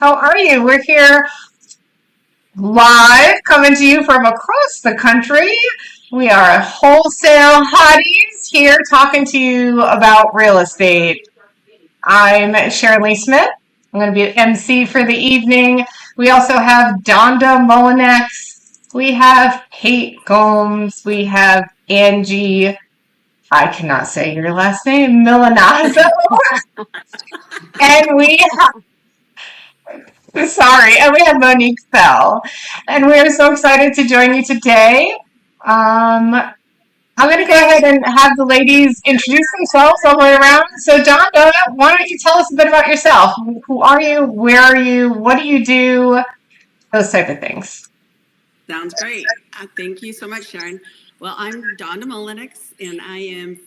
How are you? We're here live, coming to you from across the country. We are Wholesale Hotties here talking to you about real estate. I'm Sharon-Lee Smith. I'm going to be an MC for the evening. We also have Donda Mullinex. We have Kate Gomes. We have Angie. I cannot say your last name, Milanazzo. And we Sorry, and we have Monique Fell. And we are so excited to join you today. I'm going to go ahead and have the ladies introduce themselves all the way around. So, Donda, why don't you tell us a bit about yourself? Who are you? Where are you? What do you do? Those type of things. Sounds great. Thank you so much, Sharon. Well, I'm Donda Mullinex, and I am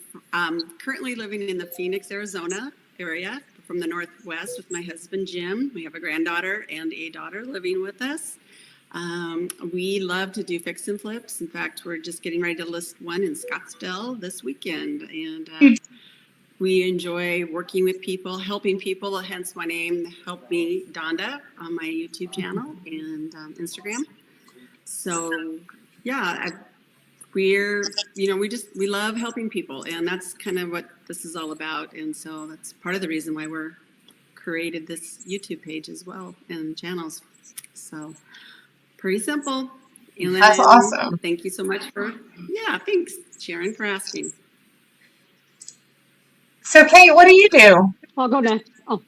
currently living in the Phoenix, Arizona area from the Northwest with my husband, Jim. We have a granddaughter and a daughter living with us. We love to do fix and flips. In fact, we're just getting ready to list one in Scottsdale this weekend. And we enjoy working with people, helping people, hence my name, Help Me Donda, on my YouTube channel and Instagram. So, yeah, we love helping people, and that's kind of what this is all about. And so that's part of the reason why we're created this YouTube page as well and channels. So pretty simple. And that's awesome. Thank you so much thanks, Sharon, for asking. So, Kate, what do you do? I'll go next. Oh.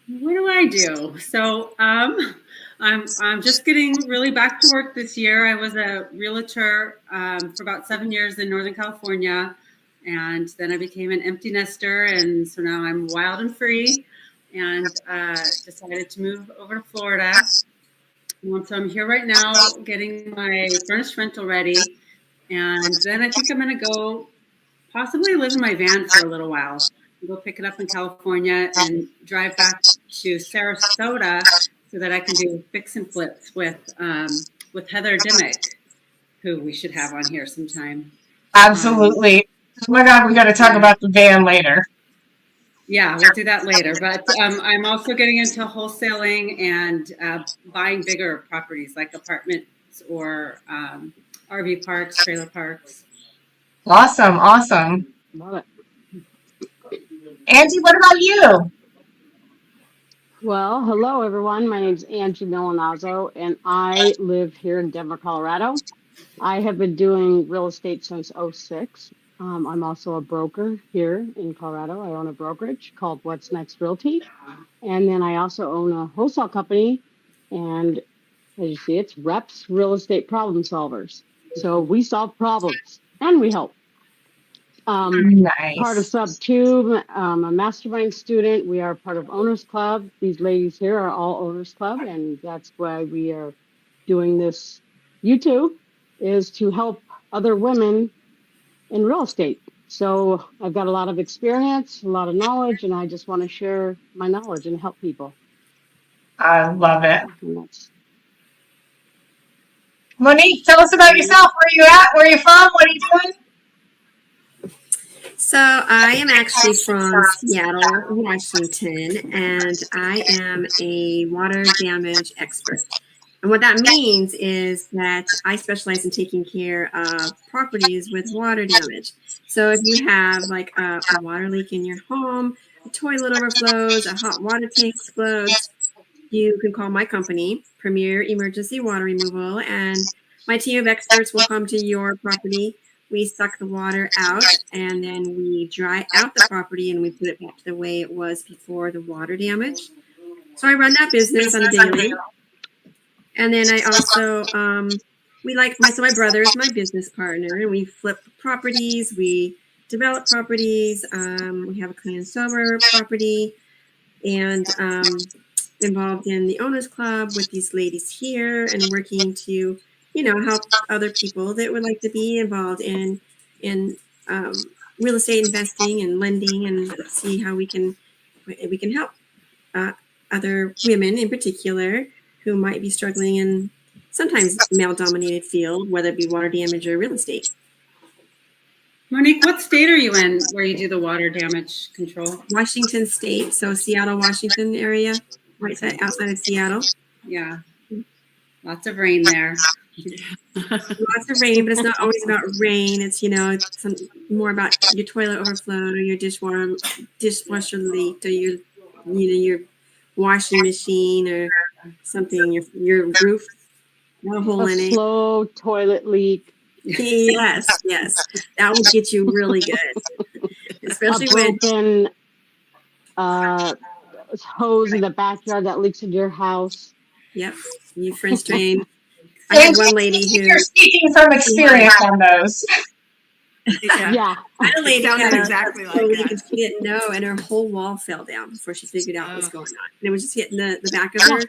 What do I do? So, I'm just getting really back to work this year. I was a realtor for about 7 years in Northern California, and then I became an empty nester, and so now I'm wild and free, and decided to move over to Florida. And so I'm here right now getting my furnished rental ready, and then I think I'm going to go possibly live in my van for a little while. Go pick it up in California and drive back to Sarasota so that I can do fix and flips with Heather Dimmick, who we should have on here sometime. Absolutely. Oh my God, we got to talk about the van later. Yeah, we'll do that later. But I'm also getting into wholesaling and buying bigger properties like apartments or RV parks, trailer parks. Awesome. Love it. Angie, what about you? Well, hello everyone. My name is Angie Milanazzo, and I live here in Denver, Colorado. I have been doing real estate since '06. I'm also a broker here in Colorado. I own a brokerage called What's Next Realty, and then I also own a wholesale company. And as you see, it's Reps Real Estate Problem Solvers. So we solve problems and we help. Nice. Part of Sub 2, a mastermind student. We are part of Owners Club. These ladies here are all Owners Club, and that's why we are doing this YouTube, is to help other women in real estate. So I've got a lot of experience, a lot of knowledge, and I just want to share my knowledge and help people. I love it. And that's Monique, tell us about yourself. Where are you at? Where are you from? What are you doing? So I am actually from Seattle, Washington, and I am a water damage expert. And what that means is that I specialize in taking care of properties with water damage. So if you have like a water leak in your home, a toilet overflows, a hot water tank explodes, you can call my company, Premier Emergency Water Removal, and my team of experts will come to your property. We suck the water out, and then we dry out the property, and we put it back to the way it was before the water damage. So I run that business on a daily. And then I also, my brother is my business partner, and we flip properties, we develop properties, we have a clean and sober property, and involved in the Owners Club with these ladies here, and working to help other people that would like to be involved in real estate investing and lending, and see how we can help other women in particular who might be struggling in sometimes male-dominated field, whether it be water damage or real estate. Monique, what state are you in where you do the water damage control? Washington State, so Seattle, Washington area. outside of Seattle. Yeah. Lots of rain there. Lots of rain, but it's not always about rain. It's more about your toilet overflowed or your dishwasher leaked or your washing machine or something. Your roof, no hole A in it. slow toilet leak. Yes, that would get you really good, especially A broken hose in the backyard that leaks into your house. Yep, you French drain. I had one lady who. You're speaking from experience on those. Yeah. I had a lady sounded had exactly a like leak that. and she didn't know, and her whole wall fell down before she figured out what was going on. And it was just hitting the back of her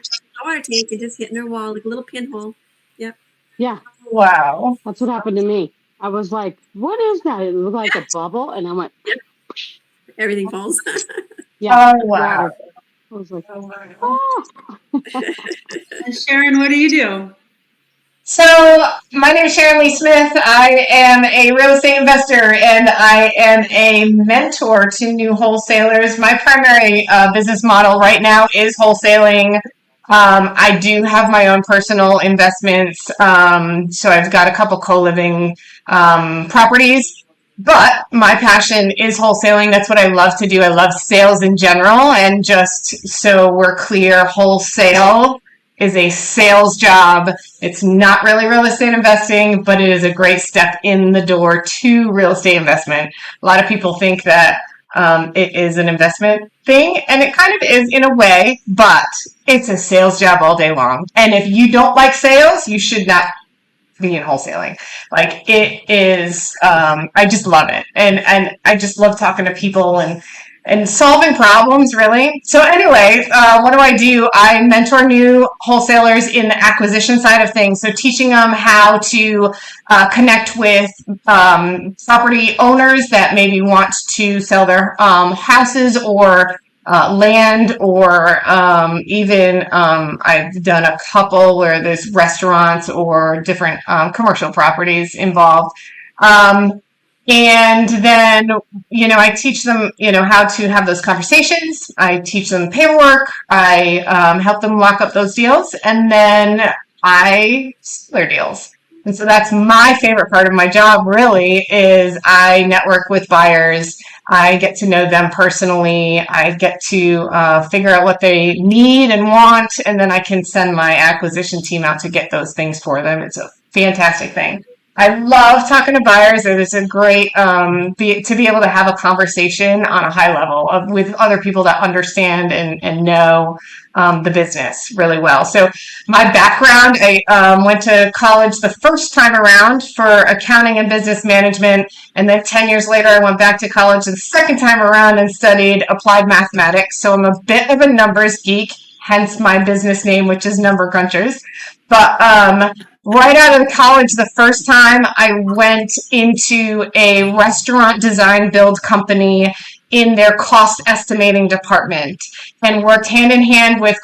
water tank and just hitting her wall like a little pinhole. Yep. Yeah. Wow. That's what happened to me. I was like, what is that? It looked like a bubble. And I went, Everything falls. yeah. Oh, wow. Water. I was like, oh. And Sharon, what do you do? So, my name is Sharon-Lee Smith. I am a real estate investor and I am a mentor to new wholesalers. My primary business model right now is wholesaling. I do have my own personal investments. So, I've got a couple co-living properties. But my passion is wholesaling. That's what I love to do. I love sales in general. And just so we're clear, wholesale is a sales job. It's not really real estate investing, but it is a great step in the door to real estate investment. A lot of people think that it is an investment thing, and it kind of is in a way, but it's a sales job all day long. And if you don't like sales, you should not be in wholesaling. Like it is, I just love it. And I just love talking to people and solving problems, really. So anyway, what do? I mentor new wholesalers in the acquisition side of things. So teaching them how to connect with property owners that maybe want to sell their houses or land, or even I've done a couple where there's restaurants or different commercial properties involved. And then, I teach them, how to have those conversations. I teach them paperwork. I help them lock up those deals. And then I sell their deals. And so that's my favorite part of my job, really, is I network with buyers. I get to know them personally. I get to figure out what they need and want. And then I can send my acquisition team out to get those things for them. It's a fantastic thing. I love talking to buyers. It is a great to be able to have a conversation on a high level with other people that understand and know the business really well. So my background, I went to college the first time around for accounting and business management. And then 10 years later, I went back to college the second time around and studied applied mathematics. So I'm a bit of a numbers geek, hence my business name, which is Number Crunchers. But right out of college, the first time I went into a restaurant design build company in their cost estimating department and worked hand in hand with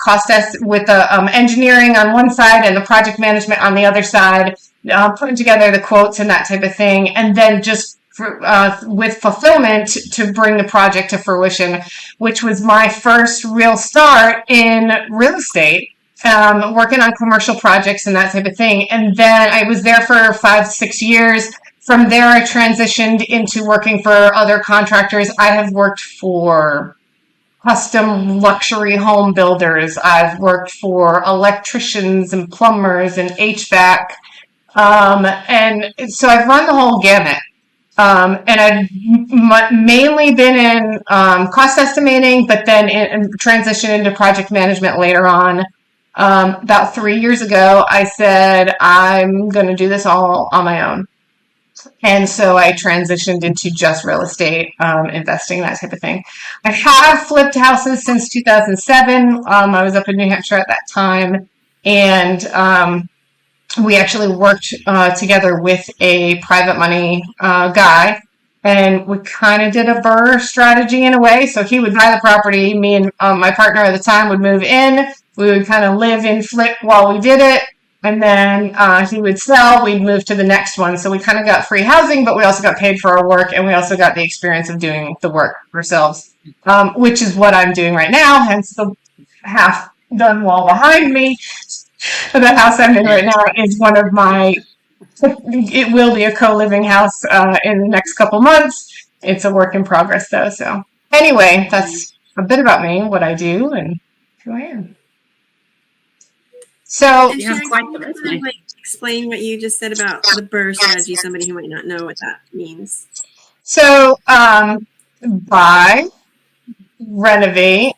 with the engineering on one side and the project management on the other side, putting together the quotes and that type of thing. And then just with fulfillment to bring the project to fruition, which was my first real start in real estate. Working on commercial projects and that type of thing. And then I was there for 5-6 years. From there, I transitioned into working for other contractors. I have worked for custom luxury home builders. I've worked for electricians and plumbers and HVAC. And so I've run the whole gamut. And I've mainly been in cost estimating, but then transitioned into project management later on. About 3 years ago, I said, I'm going to do this all on my own. And so I transitioned into just real estate, investing, that type of thing. I have flipped houses since 2007. I was up in New Hampshire at that time. And we actually worked together with a private money guy. And we kind of did a BRRRR strategy in a way. So he would buy the property. Me and my partner at the time would move in. We would kind of live in flip while we did it. And then he would sell. We'd move to the next one. So we kind of got free housing, but we also got paid for our work. And we also got the experience of doing the work ourselves, which is what I'm doing right now. Hence the half done wall behind me. The house I'm in right now is one of my. It will be a co-living house in the next couple months. It's a work in progress though. So anyway, that's a bit about me, what I do, and who I am. So And You have Sharon, quite can the you kind resume. of like explain what you just said about the BRRRR strategy? Somebody who might not know what that means. buy, renovate,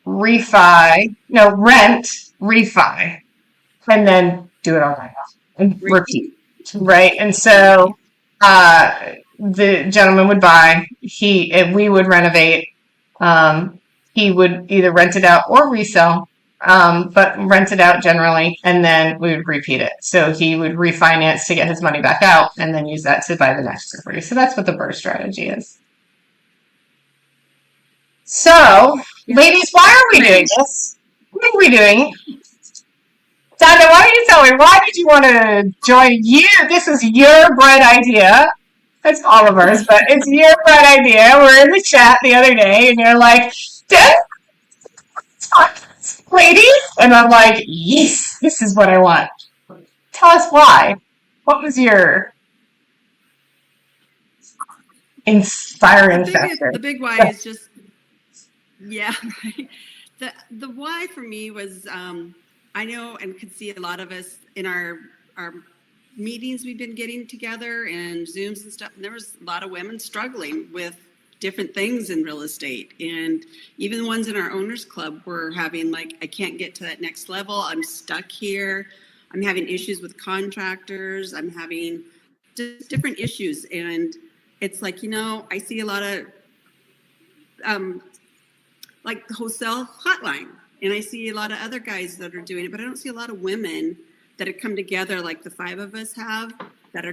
rent, refi, and then do it all night and repeat. Right. And so the gentleman would buy, we would renovate. He would either rent it out or resell, but rent it out generally, and then we would repeat it. So he would refinance to get his money back out and then use that to buy the next property. So that's what the BRRRR strategy is. So, ladies, why are we doing this? What are we doing? Donna, why don't you tell me, why did you want to join you? This is your bright idea. It's all of ours, but it's your bright idea. We're in the chat the other day, and you're like, lady? And I'm like, yes, this is what I want. Tell us why. What was your inspiring factor? The big why is just, yeah, right. The why for me was, I know and could see a lot of us in our meetings we've been getting together and Zooms and stuff, and there was a lot of women struggling with different things in real estate. And even the ones in our owners club were having like, I can't get to that next level. I'm stuck here. I'm having issues with contractors. I'm having just different issues. And it's like, I see a lot of like the Wholesale hotline, and I see a lot of other guys that are doing it, but I don't see a lot of women that have come together like the five of us have, that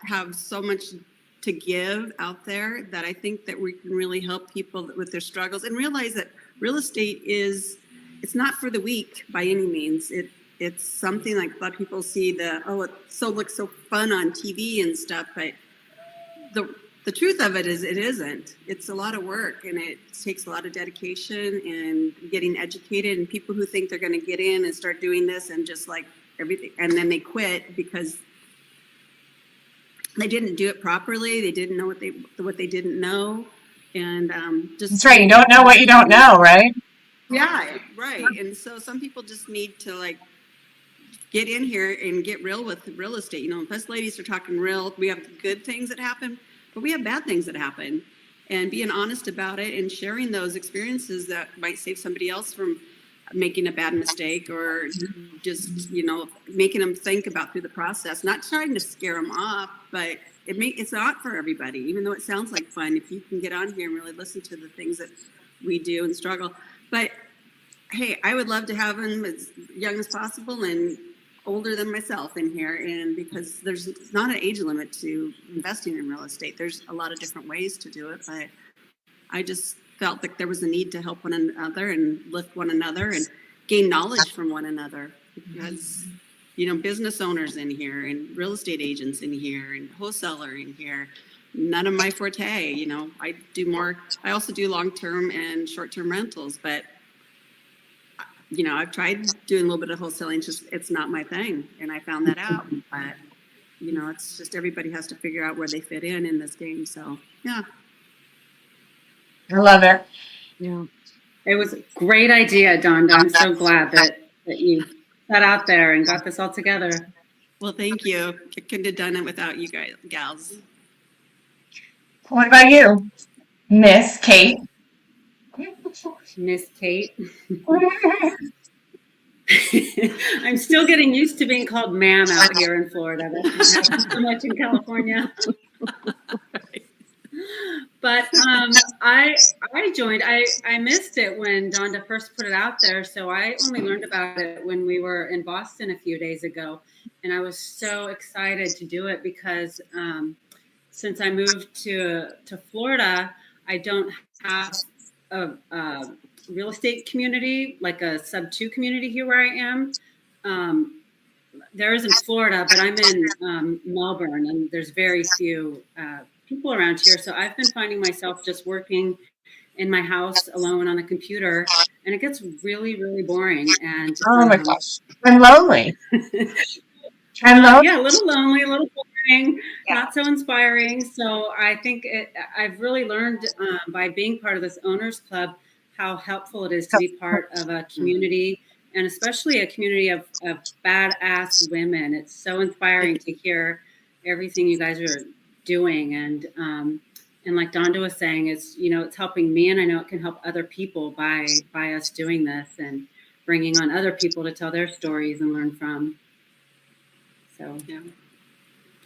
have so much to give out there, that I think that we can really help people with their struggles and realize that real estate it's not for the weak by any means. It's something like a lot of people see it looks so fun on TV and stuff, but the truth of it is it isn't. It's a lot of work, and it takes a lot of dedication and getting educated, and people who think they're going to get in and start doing this and just like everything, and then they quit because they didn't do it properly. They didn't know what they didn't know. And just That's right. You don't know what you don't know, right? Yeah, right. And so some people just need to like get in here and get real with real estate. Us ladies are talking real. We have good things that happen, but we have bad things that happen. And being honest about it and sharing those experiences that might save somebody else from making a bad mistake, or just, making them think about through the process, not trying to scare them off, but it's not for everybody, even though it sounds like fun. If you can get on here and really listen to the things that we do and struggle. But hey, I would love to have them as young as possible and older than myself in here, and because there's not an age limit to investing in real estate. There's a lot of different ways to do it, but I just felt like there was a need to help one another and lift one another and gain knowledge from one another, because business owners in here and real estate agents in here and wholesaler in here, none of my forte. I also do long-term and short-term rentals, but I've tried doing a little bit of wholesaling, it's not my thing. And I found that out, but it's just, everybody has to figure out where they fit in this game. So, yeah. I love it. Yeah. It was a great idea, Donda. I'm so glad that you got out there and got this all together. Well, thank you. I couldn't have done it without you guys, gals. What about you, Miss Kate? Miss Kate. I'm still getting used to being called ma'am out here in Florida. That's not so much in California. But I joined. I missed it when Donda first put it out there, so I only learned about it when we were in Boston a few days ago, and I was so excited to do it because since I moved to Florida, I don't have a real estate community, like a sub-2 community here where I am. There is in Florida, but I'm in Melbourne, and there's very few people around here. So I've been finding myself just working in my house alone on a computer and it gets really, really boring. And Oh my gosh. And lonely. And lonely. yeah, a little lonely, a little boring, Yeah. not so inspiring. So I think I've really learned by being part of this owners club how helpful it is to be part of a community, and especially a community of badass women. It's so inspiring to hear everything you guys are doing, and like Donda was saying, it's helping me, and I know it can help other people by us doing this and bringing on other people to tell their stories and learn from. So yeah,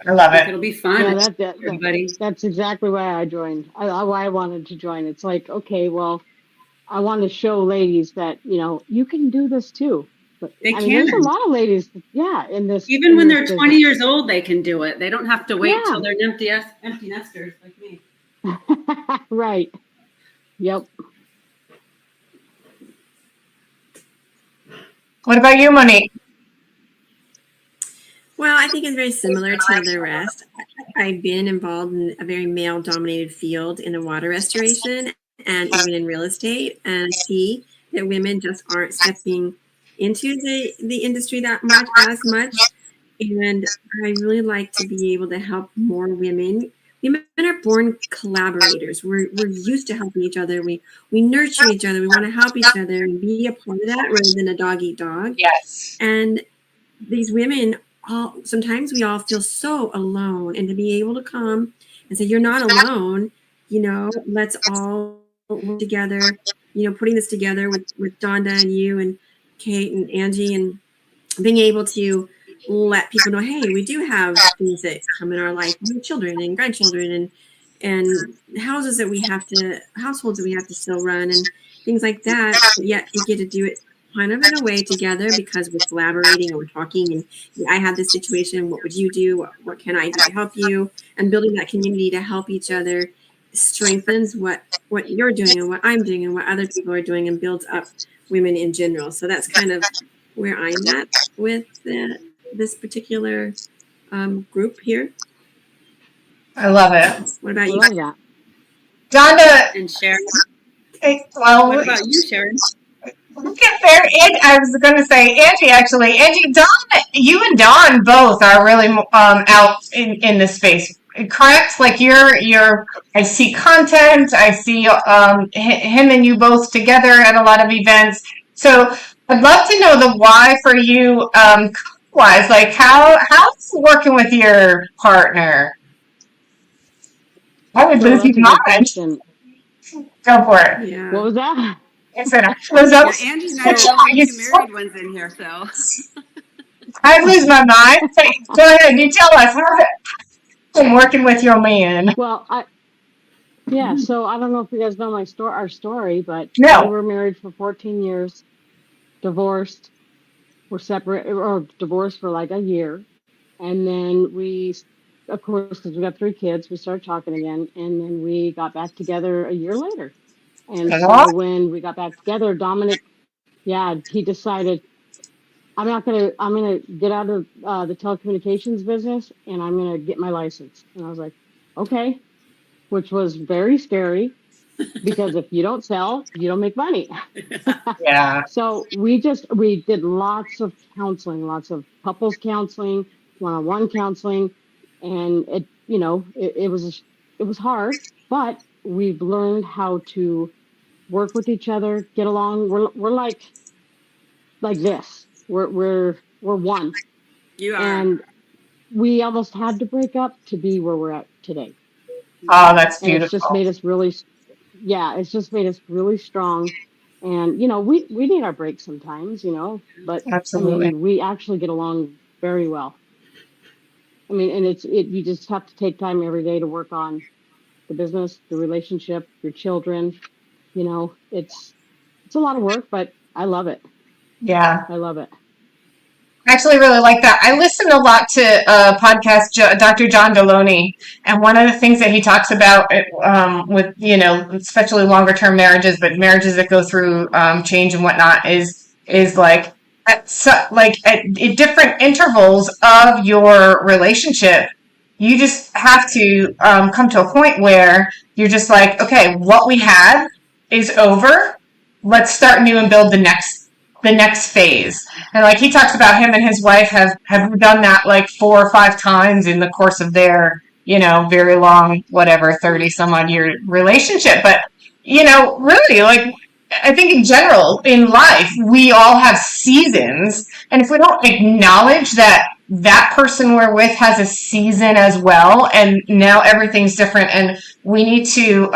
I love it. It'll be fun. Yeah, everybody. that's exactly why I joined. Why I wanted to join. It's like, okay, well, I want to show ladies that, you can do this too. But They I mean, there's a can. lot of ladies, in this. Even in when this they're business. 20 years old, they can do it. They don't have to wait Yeah. till they're empty nesters like me. Right. Yep. What about you, Monique? Well, I think it's very similar to the rest. I've been involved in a very male-dominated field in the water restoration and even in real estate, and see that women just aren't stepping into the industry that much as much. And I really like to be able to help more women. Women are born collaborators. We're used to helping each other. We nurture each other. We want to help each other and be a part of that rather than a dog eat dog. Yes. And these women, sometimes we all feel so alone, and to be able to come and say, you're not alone, let's all work together, putting this together with Donda and you and Kate and Angie, and being able to let people know, hey, we do have things that come in our life, children and grandchildren and households that we have to still run and things like that. But yet we get to do it kind of in a way together because we're collaborating and we're talking, and I have this situation, what would you do, what can I do to help you, and building that community to help each other strengthens what you're doing and what I'm doing and what other people are doing, and builds up women in general. So that's kind of where I'm at with this particular group here. I love it. What about I you? love that. Donda. And Sharon, Well, what about you, Sharon? look at there. I was going to say Angie, actually. Angie, Dawn, you and Dawn both are really out in this space. Correct? Like I see content. I see him and you both together at a lot of events. So I'd love to know the why for you, wise. Like how's working with your partner? I would lose That's a your good mind. question. Go for it. Yeah. What was that? It's an close up. Yeah, Angie and I are the only two married ones in here, so. I lose my mind. Go ahead, you tell us how's it been working with your man? Well, so I don't know if you guys know our story, but No. we were married for 14 years, divorced. We're separate or divorced for like a year. And then we, of course, because we got 3 kids, we started talking again. And then we got back together a year later. And so when we got back together, Dominic, he decided, I'm going to get out of the telecommunications business, and I'm going to get my license. And I was like, okay, which was very scary because if you don't sell, you don't make money. Yeah. So we did lots of counseling, lots of couples counseling, one-on-one counseling, and it was hard, but we've learned how to work with each other, get along. We're like this. We're one. You are. And we almost had to break up to be where we're at today. Oh, that's And beautiful. it's just made us really strong. And we need our breaks sometimes, but Absolutely. I mean, we actually get along very well. I mean, and you just have to take time every day to work on the business, the relationship, your children. It's a lot of work, but I love it. Yeah. I love it. I actually really like that. I listen a lot to podcast Dr. John Deloney, and one of the things that he talks about with especially longer term marriages, but marriages that go through change and whatnot, is like at different intervals of your relationship, you just have to come to a point where you're just like, okay, what we had is over. let's start new and build the next phase. And like he talks about, him and his wife have done that like 4 or 5 times in the course of their, very long, whatever, 30 some odd year relationship. But, really, like, I think in general in life, we all have seasons. And if we don't acknowledge that that person we're with has a season as well, and now everything's different, and we need to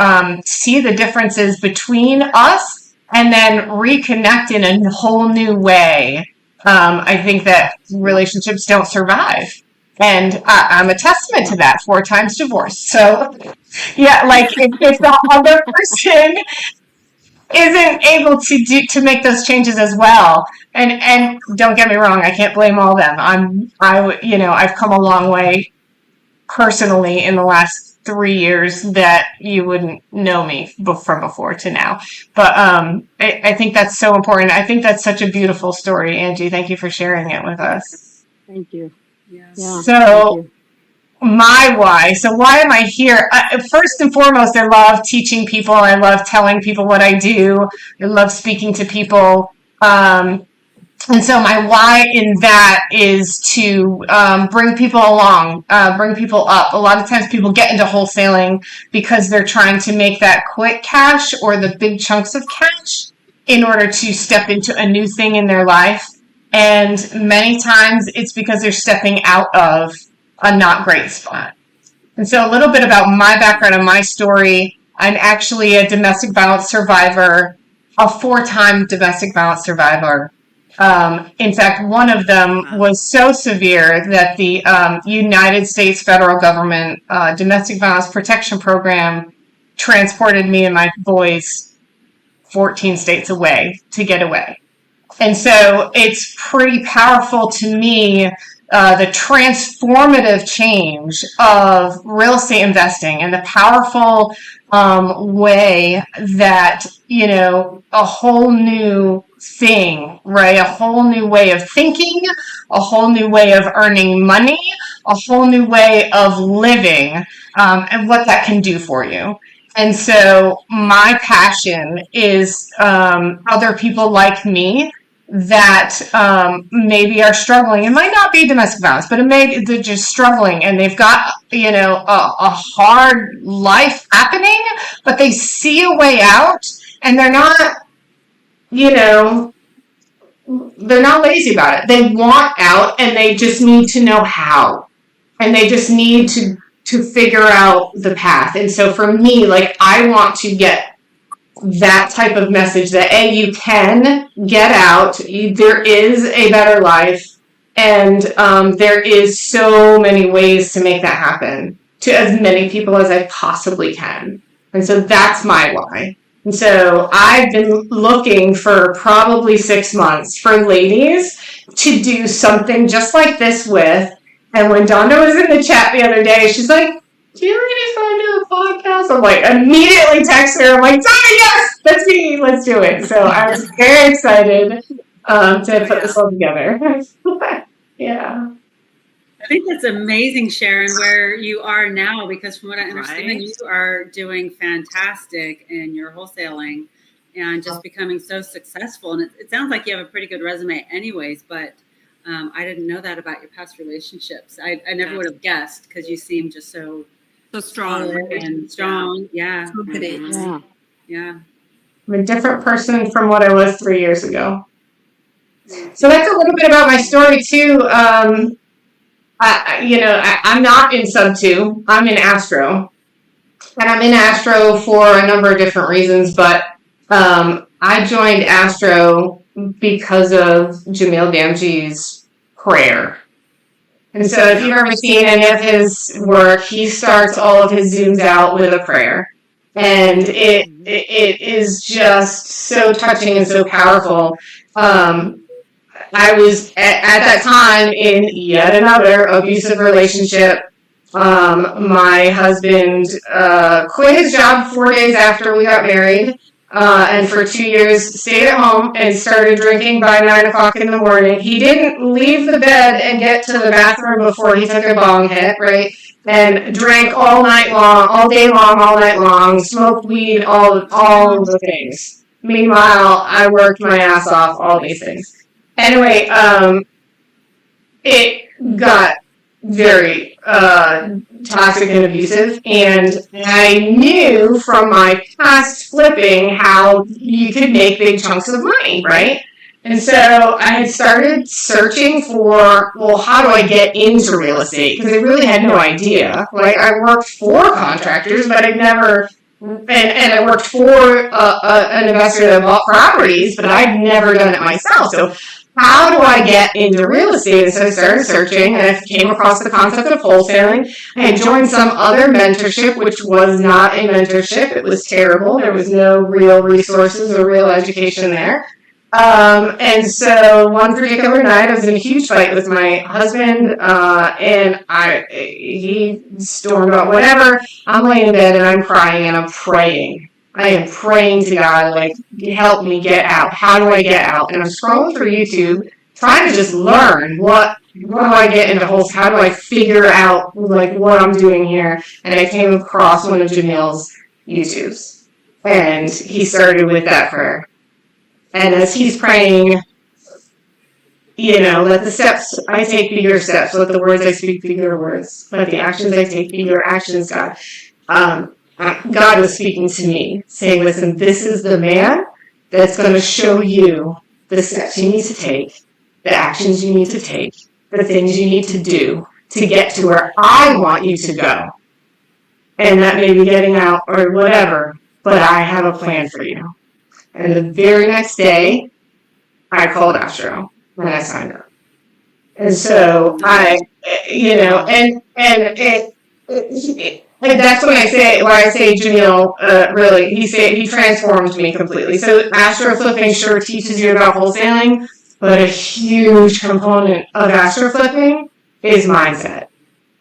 see the differences between us and then reconnect in a whole new way. I think that relationships don't survive. And I'm a testament to that, 4 times divorced. So, yeah, like if the other person isn't able to make those changes as well, and don't get me wrong, I can't blame all of them. I've come a long way personally in the last 3 years that you wouldn't know me from before to now. But I think that's so important. I think that's such a beautiful story, Angie. Thank you for sharing it with us. Thank you. Yes. Yeah. So my why. So why am I here? First and foremost, I love teaching people. I love telling people what I do. I love speaking to people. And so my why in that is to bring people along, bring people up. A lot of times people get into wholesaling because they're trying to make that quick cash or the big chunks of cash in order to step into a new thing in their life. And many times it's because they're stepping out of a not great spot. And so a little bit about my background and my story. I'm actually a domestic violence survivor, a 4-time domestic violence survivor. In fact, one of them was so severe that the United States federal government domestic violence protection program transported me and my boys 14 states away to get away. And so it's pretty powerful to me, the transformative change of real estate investing and the powerful way that, a whole new thing, right? A whole new way of thinking, a whole new way of earning money, a whole new way of living, and what that can do for you. And so my passion is other people like me that maybe are struggling. It might not be domestic violence, but they're just struggling, and they've got a hard life happening, but they see a way out, and they're not lazy about it. They want out, and they just need to know how, and they just need to figure out the path. And so for me, like, I want to get that type of message that you can get out, there is a better life, and there is so many ways to make that happen to as many people as I possibly can. And so that's my why. And so I've been looking for probably 6 months for ladies to do something just like this with. And when Donda was in the chat the other day, she's like, do you ladies want to do a podcast? I'm like, immediately text her. I'm like, Donna, yes, that's me. Let's do it. So I was very excited to put this all together. Yeah. I think that's amazing, Sharon, where you are now, because from what I understand, Right. you are doing fantastic in your wholesaling and just becoming so successful. And it sounds like you have a pretty good resume anyways, but I didn't know that about your past relationships. I never would have guessed, because you seem just so strong and strong. Yeah. Confident. Yeah. Yeah. I'm a different person from what I was 3 years ago. So that's a little bit about my story too. I'm not in sub 2. I'm in Astro. And I'm in Astro for a number of different reasons, but I joined Astro because of Jamil Damji's prayer. And so if you've ever seen any of his work, he starts all of his Zooms out with a prayer. And it is just so touching and so powerful. I was at that time in yet another abusive relationship. My husband quit his job 4 days after we got married, and for 2 years stayed at home and started drinking by 9 o'clock in the morning. He didn't leave the bed and get to the bathroom before he took a bong hit, right? And drank all night long, all day long, all night long, smoked weed, all the things. Meanwhile, I worked my ass off, all these things. Anyway, it got very toxic and abusive, and I knew from my past flipping how you could make big chunks of money, right? And so I had started searching for, well, how do I get into real estate? Because I really had no idea. Like, I worked for contractors, but I'd never, and I worked for an investor that bought properties, but I'd never done it myself. So how do I get into real estate? And so I started searching, and I came across the concept of wholesaling. I had joined some other mentorship, which was not a mentorship. It was terrible. There was no real resources or real education there. And so one particular night, I was in a huge fight with my husband, and he stormed out whatever. I'm laying in bed and I'm crying and I'm praying. I am praying to God, like, help me get out. How do I get out? And I'm scrolling through YouTube, trying to just learn what do I get into wholesale? How do I figure out, like, what I'm doing here? And I came across one of Jamil's YouTubes, and he started with that prayer. And as he's praying, let the steps I take be your steps. Let the words I speak be your words. Let the actions I take be your actions, God. God was speaking to me, saying, listen, this is the man that's going to show you the steps you need to take, the actions you need to take, the things you need to do to get to where I want you to go. And that may be getting out or whatever, but I have a plan for you. And the very next day, I called Astro and I signed up. And so and that's when why I say Jamil, really, he transformed me completely. So Astro flipping sure teaches you about wholesaling, but a huge component of Astro flipping is mindset.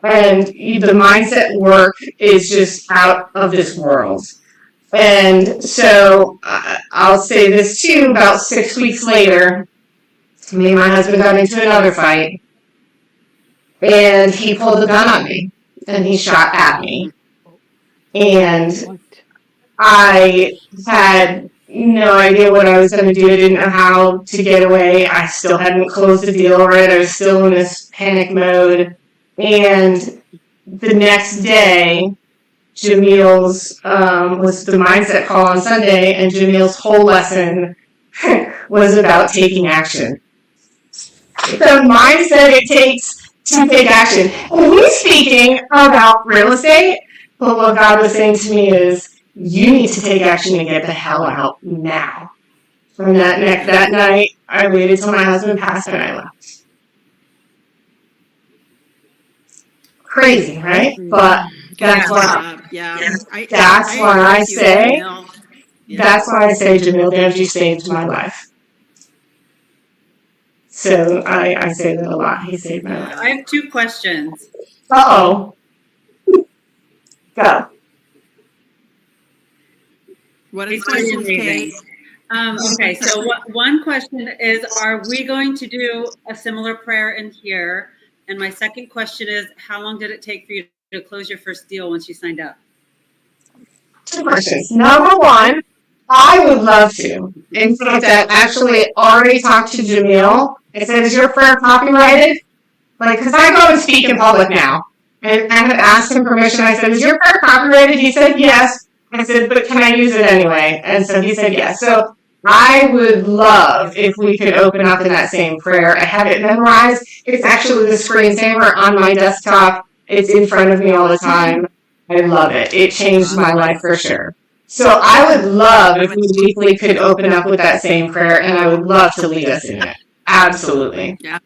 And the mindset work is just out of this world. And so I'll say this too, about 6 weeks later, me and my husband got into another fight, and he pulled a gun on me, and he shot at me. And I had no idea what I was going to do. I didn't know how to get away. I still hadn't closed the deal right. I was still in this panic mode. And the next day, Jamil's was the mindset call on Sunday, and Jamil's whole lesson was about taking action. The mindset it takes to take action. And he's speaking about real estate, but what God was saying to me is, you need to take action and get the hell out now. And that night, I waited till my husband passed and I left. Crazy, right? But that's why. That's why I say Jamil Gamgee saved my life. So I say that a lot. He saved my life. I have 2 questions. Uh-oh. Go. What is questions, Kate? Okay, so one question is, are we going to do a similar prayer in here? And my second question is, how long did it take for you to close your first deal once you signed up? 2 questions. Number 1, I would love to. In fact, I actually already talked to Jamil. I said, is your prayer copyrighted? Because I go and speak in public now. And I had asked him permission. I said, is your prayer copyrighted? He said, yes. I said, but can I use it anyway? And so he said, yes. So I would love if we could open up in that same prayer. I have it memorized. It's actually the screensaver on my desktop. It's in front of me all the time. I love it. It changed my life for sure. So I would love if we weekly could open up with that same prayer, and I would love to lead us in it. Absolutely. Yeah.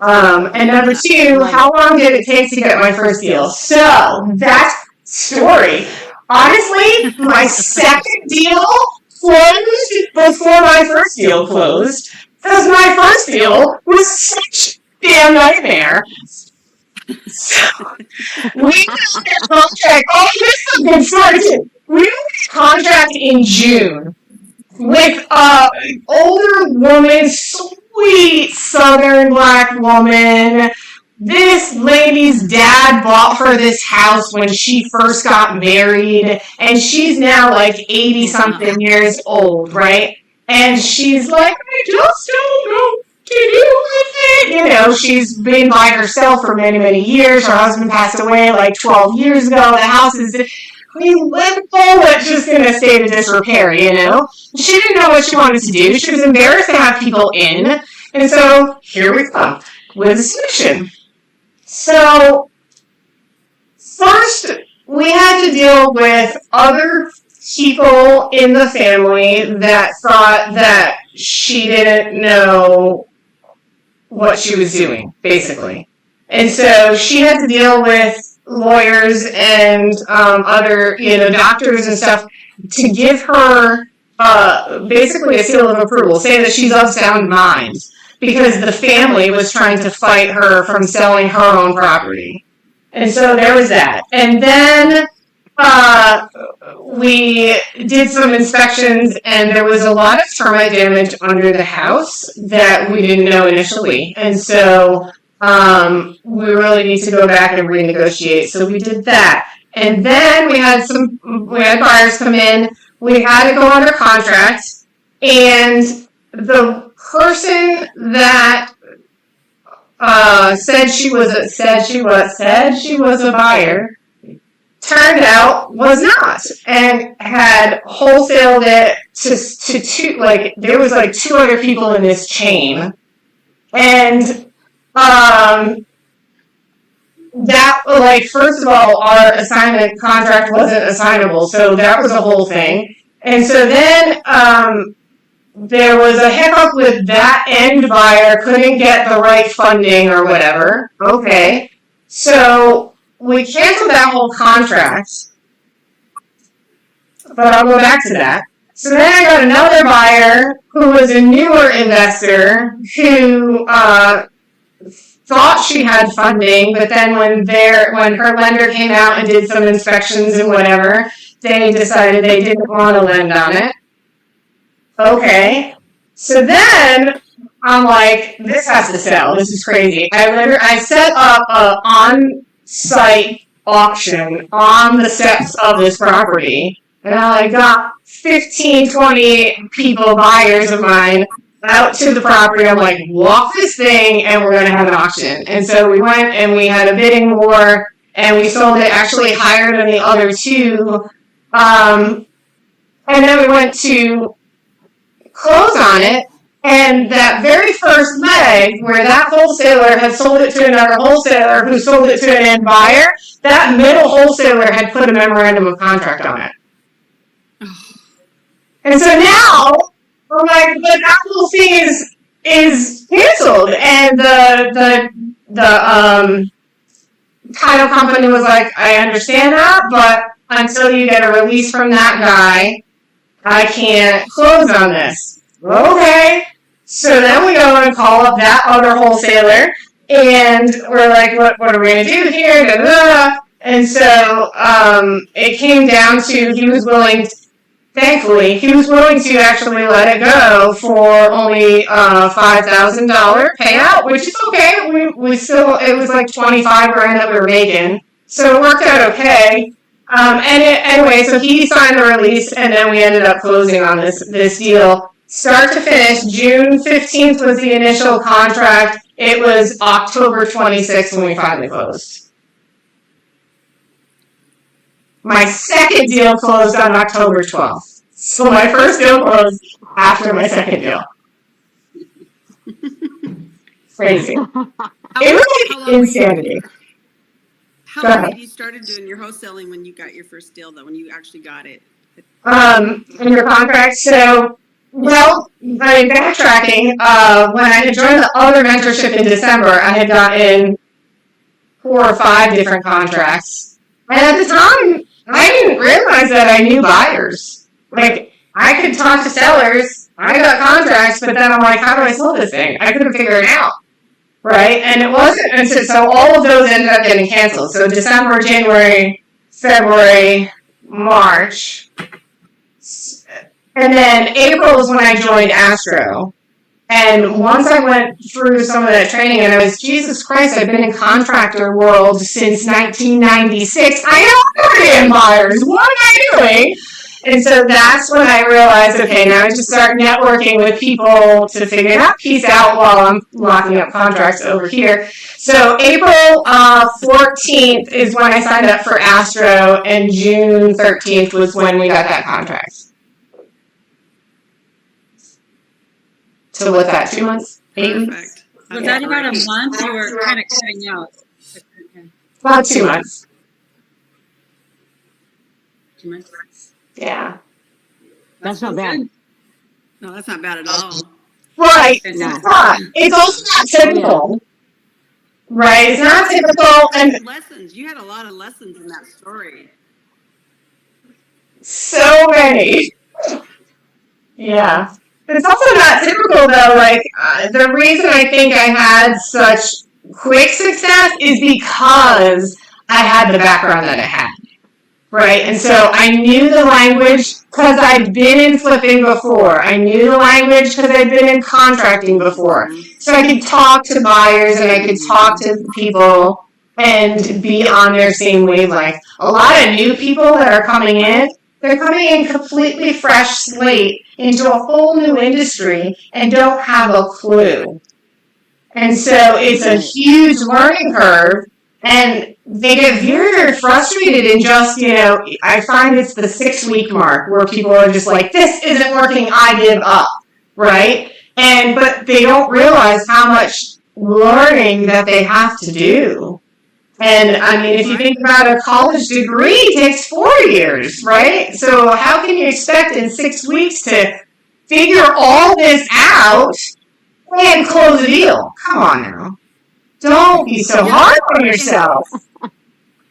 And number 2, how long did it take to get my first deal? So that story. Honestly, my second deal closed before my first deal closed, because my first deal was such a damn nightmare. So, we got a contract. Oh, this is a good story too. We got a contract in June with an older woman, sweet Southern black woman, this lady's dad bought her this house when she first got married, and she's now like 80 something years old, right? And she's like, I just don't know what to do with it. You know, she's been by herself for many, many years. Her husband passed away like 12 years ago. The house is, it's just in a state of disrepair, you know? She didn't know what she wanted to do. She was embarrassed to have people in. And so here we come with a solution. So first, we had to deal with other people in the family that thought that she didn't know what she was doing, basically. And so she had to deal with lawyers and other, doctors and stuff to give her basically a seal of approval, say that she's of sound mind, because the family was trying to fight her from selling her own property. And so there was that. And then we did some inspections, and there was a lot of termite damage under the house that we didn't know initially. And so we really need to go back and renegotiate. So we did that. And then we had buyers come in. We had to go under contract, and the person that said she was a buyer turned out was not, and had wholesaled it to two, like there was like two other people in this chain, and that, like, first of all, our assignment contract wasn't assignable, so that was a whole thing. And so then there was a hiccup with that end buyer, couldn't get the right funding or whatever. Okay. So we canceled that whole contract, but I'll go back to that. So then I got another buyer who was a newer investor who thought she had funding, but then when her lender came out and did some inspections and whatever, they decided they didn't want to lend on it. Okay. So then I'm like, this has to sell. This is crazy. I set up an on-site auction on the steps of this property, and I got 15, 20 people, buyers of mine, out to the property. I'm like, walk this thing, and we're going to have an auction. And so we went, and we had a bidding war, and we sold it actually higher than the other two. And then we went to close on it, and that very first leg where that wholesaler had sold it to another wholesaler who sold it to an end buyer, that middle wholesaler had put a memorandum of contract on it. And so now we're like, but that whole thing is canceled, and the title company was like, I understand that, but until you get a release from that guy, I can't close on this. Okay. So then we go and call up that other wholesaler, and we're like, what are we going to do here? Da, da, da. And so it came down to thankfully, he was willing to actually let it go for only $5,000 payout, which is okay. We still, it was like $25,000 that we were making. So it worked out okay. Anyway, so he signed the release, and then we ended up closing on this deal. Start to finish, June 15th was the initial contract. It was October 26th when we finally closed. My second deal closed on October 12th. So my first deal closed after my second deal. Crazy. It was like insanity. How long have you started doing your wholesaling when you got your first deal, though, when you actually got it? Under contract. So, well, by backtracking, when I had joined the other mentorship in December, I had gotten 4 or 5 different contracts. And at the time, I didn't realize that I knew buyers. Like, I could talk to sellers, I got contracts, but then I'm like, how do I sell this thing? I couldn't figure it out. Right? And it wasn't until, so all of those ended up getting canceled. So December, January, February, March. And then April is when I joined Astro. And once I went through some of that training, and I was, Jesus Christ, I've been in contractor world since 1996. I know Korean buyers. What am I doing? And so that's when I realized, okay, now I just start networking with people to figure that piece out while I'm locking up contracts over here. So April 14th is when I signed up for Astro, and June 13th was when we got that contract. So what's that, 2 months? 8 weeks? Perfect. Was that about a month? You were kind of cutting out. About 2 months. 2 months. Yeah. That's not bad. No, that's not bad at all. Right. It's It's not. It's also not typical. Right. It's not typical. And Lessons. You had a lot of lessons in that story. so many. Yeah. It's also not typical though. Like the reason I think I had such quick success is because I had the background that I had. Right, and so I knew the language because I'd been in flipping before. I knew the language because I'd been in contracting before. So I could talk to buyers and I could talk to people and be on their same wavelength. A lot of new people that are coming in, they're coming in completely fresh slate into a whole new industry and don't have a clue. And so it's a huge learning curve. And they get very, very frustrated and just, I find it's the 6-week mark where people are just like, this isn't working, I give up, right? But they don't realize how much learning that they have to do. And I mean, if you think about a college degree, it takes 4 years, right? So how can you expect in 6 weeks to figure all this out and close a deal? Come on now. Don't be so hard on yourself.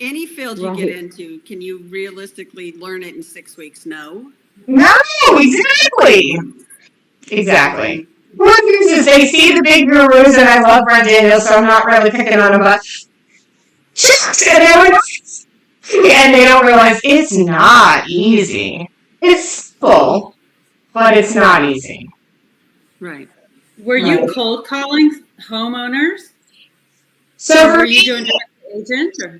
Any field you get into, can you realistically learn it in 6 weeks? No. No, exactly. Exactly. One of the things is they see the big gurus, and I love Brent Daniels, so I'm not really picking on him, but and they don't realize it's not easy. It's simple, but it's not easy. Right. Were you cold calling homeowners? So were you doing agent or